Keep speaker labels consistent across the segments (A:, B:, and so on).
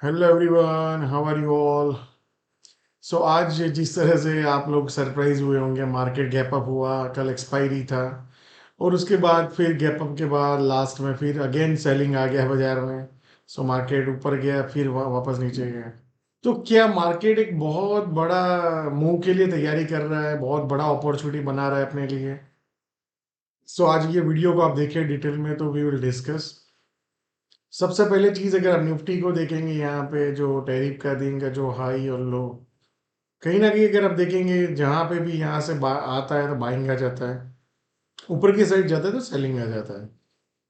A: Hello everyone, how are you all. So आज जिस तरह से आप लोग सरप्राइज हुए होंगे, मार्केट गैप अप हुआ, कल एक्सपायरी था और उसके बाद फिर गैप अप के बाद लास्ट में फिर अगेन सेलिंग आ गया बाजार में। सो मार्केट ऊपर गया, फिर वापस नीचे गया। तो क्या मार्केट एक बहुत बड़ा मूव के लिए तैयारी कर रहा है, बहुत बड़ा अपॉर्चुनिटी बना रहा है अपने लिए। सो आज ये वीडियो को आप देखिए डिटेल में, तो वी विल डिस्कस। सबसे पहले चीज, अगर आप निफ्टी को देखेंगे, यहाँ पे जो टैरिफ का दिन का जो हाई और लो, कहीं ना कहीं अगर आप देखेंगे जहां पे भी यहाँ से आता है तो बाइंग आ जाता है, ऊपर की साइड जाता है तो सेलिंग आ जाता है।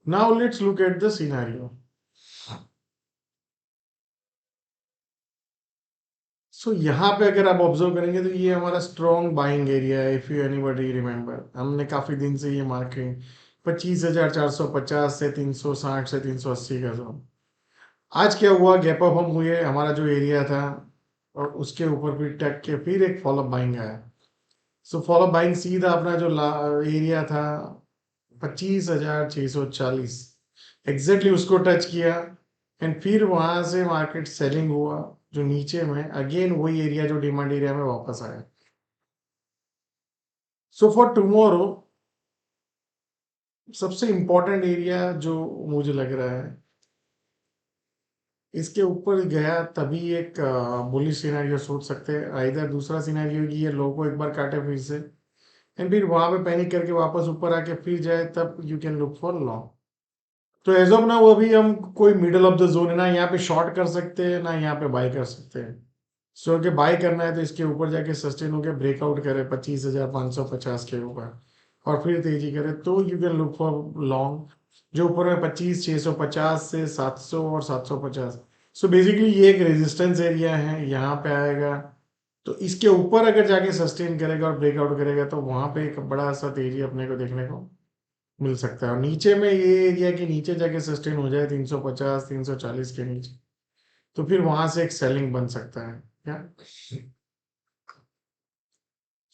A: Now let's look at the scenario. So यहाँ पे अगर आप ऑब्जर्व करेंगे तो ये हमारा स्ट्रॉन्ग बाइंग एरिया है। इफ यू एनीबडी रिमेम्बर, हमने काफी दिन से ये मार्केट 25,450 से 360 से 380 का जोन। आज क्या हुआ, गैप अप हम हुए, हमारा जो एरिया था और उसके ऊपर फिर टक के फिर एक फॉलो बाइंग आया। सो फॉलो बाइंग सीधा अपना जो एरिया था 25,640 एग्जैक्टली उसको टच किया। एंड फिर वहां से मार्केट सेलिंग हुआ, जो नीचे में अगेन वही एरिया जो डिमांड एरिया में वापस आया। सो फॉर टुमारो सबसे इंपॉर्टेंट एरिया जो मुझे लग रहा है, इसके ऊपर गया तभी एक बुलिश सिनेरियो सोच सकते हैं। आइधर दूसरा सिनेरियो कि ये लो को एक बार काटे फिर से, एंड फिर वहां पे पैनिक करके वापस ऊपर आके फिर जाए, तब you can look for long. तो एज ऑफ ना वो अभी हम कोई मिडल ऑफ द जोन है ना, यहाँ पे शॉर्ट कर सकते हैं ना यहाँ पे बाय कर सकते हैं। सो अगर बाय करना है तो इसके ऊपर जाके सस्टेन होकर ब्रेकआउट करे 25,550 के ऊपर और फिर तेजी करे, तो you can look for long, जो ऊपर में 25,650 से 700 और 750। सो बेसिकली ये एक रेजिस्टेंस एरिया है, यहाँ पे आएगा। तो इसके ऊपर अगर जाके सस्टेन करेगा और ब्रेकआउट करेगा तो वहां पे एक बड़ा सा तेजी अपने को देखने को मिल सकता है। और नीचे में ये एरिया के नीचे जाके सस्टेन हो जाए 350 340 के नीचे, तो फिर वहां से एक सेलिंग बन सकता है क्या।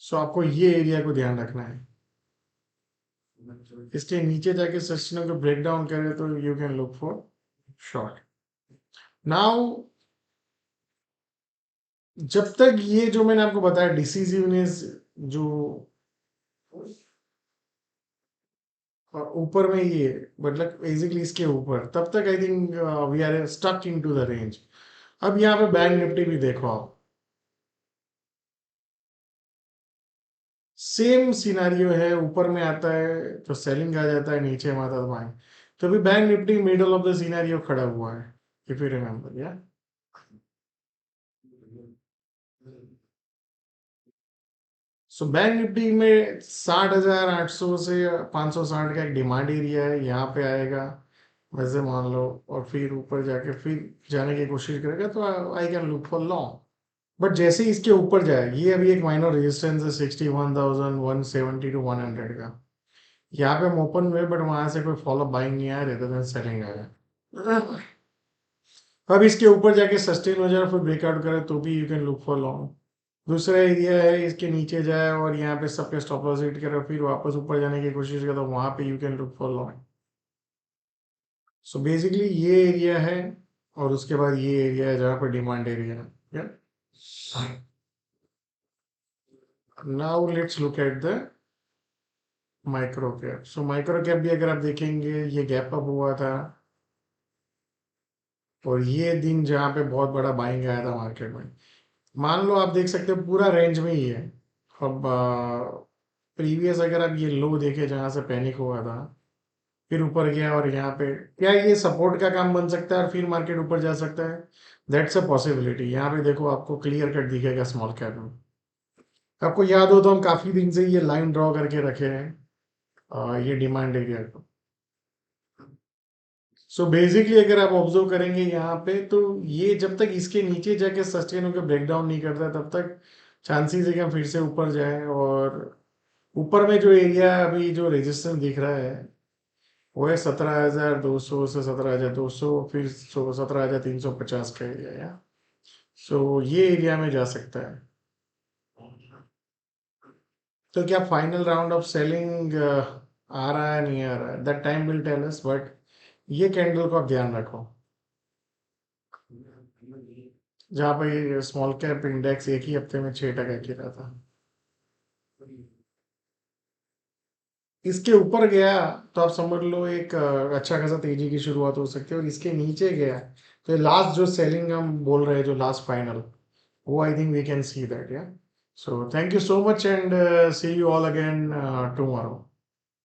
A: सो आपको ये एरिया को ध्यान रखना है। इसके नीचे जाके सस्टेन को ब्रेक डाउन करे तो you can look for short. Now जब तक ये जो मैंने आपको बताया डिसीजिवनेस, जो ऊपर में ये मतलब बेसिकली इसके ऊपर, तब तक I think we are stuck in to the range. अब यहाँ पे बैंक निफ्टी भी देखो आप, सेम सिनारियो है। ऊपर में आता है तो सेलिंग आ जाता है, नीचे में आता है तो बाइंग। तो अभी bank Nifty middle of the scenario खड़ा हुआ है, इफ यू रिमेम्बर या। सो बैंक निफ्टी में 60,800 से 560 का एक डिमांड एरिया है, यहाँ पे आएगा वैसे मान लो, और फिर ऊपर जाके फिर जाने की कोशिश करेगा तो I can look for long. But जैसे ही इसके ऊपर जाए, ये अभी एक माइनर रेजिस्टेंस है 61,170 टू 100 का। यहाँ पे हम ओपन हुए बट वहां से कोई फॉलो बाइंग नहीं आया, रेदर देन सेलिंग आया। अब इसके ऊपर जाके सस्टेन हो जाए फिर ब्रेकआउट करे तो भी you can look for long. दूसरा एरिया है इसके नीचे जाए और यहाँ पे सबके स्टॉप लॉस हिट करे फिर वापस ऊपर जाने की कोशिश करे तो वहां पे you can look for long. So basically ये एरिया है और उसके बाद ये एरिया है जहाँ पे डिमांड एरिया है। Now let's look at the micro cap. So micro cap भी अगर आप देखेंगे, ये गैप अप हुआ था और ये दिन जहाँ पे बहुत बड़ा बाइंग आया था मार्केट में। मान लो आप देख सकते हो पूरा रेंज में ही है। अब प्रीवियस अगर आप ये लो देखे जहाँ से पैनिक हुआ था, फिर ऊपर गया और यहाँ पे क्या ये सपोर्ट का काम बन सकता है और फिर मार्केट ऊपर जा सकता है। That's a possibility. यहाँ पे देखो आपको क्लियर कट दिखेगा स्मॉल कैप में। आपको याद हो तो हम काफी दिन से ये लाइन ड्रॉ करके रखे हैं, ये डिमांड एरिया को। सो बेसिकली अगर आप ऑब्जर्व करेंगे यहाँ पे, तो ये जब तक इसके नीचे जाके सस्टेन होकर ब्रेक डाउन नहीं करता तब तक चांसेस है कि हम फिर से ऊपर जाए। और ऊपर में जो एरिया अभी जो रेजिस्टेंस दिख रहा है वो है 17,200 से 17,200, फिर 17,350 का एरिया है। सो ये एरिया में जा सकता है। तो क्या फाइनल राउंड ऑफ सेलिंग आ रहा है नहीं आ रहा है, that time will tell us, but ये कैंडल को आप ध्यान रखो। जहाँ पे स्मॉल कैप इंडेक्स एक ही हफ्ते में 6% गिरा था। इसके ऊपर गया तो आप समझ लो एक अच्छा खासा तेजी की शुरुआत हो सकती है, और इसके नीचे गया तो लास्ट जो सेलिंग हम बोल रहे हैं, जो लास्ट फाइनल, वो I think we can see that, yeah. So thank you so much, and see you all again tomorrow.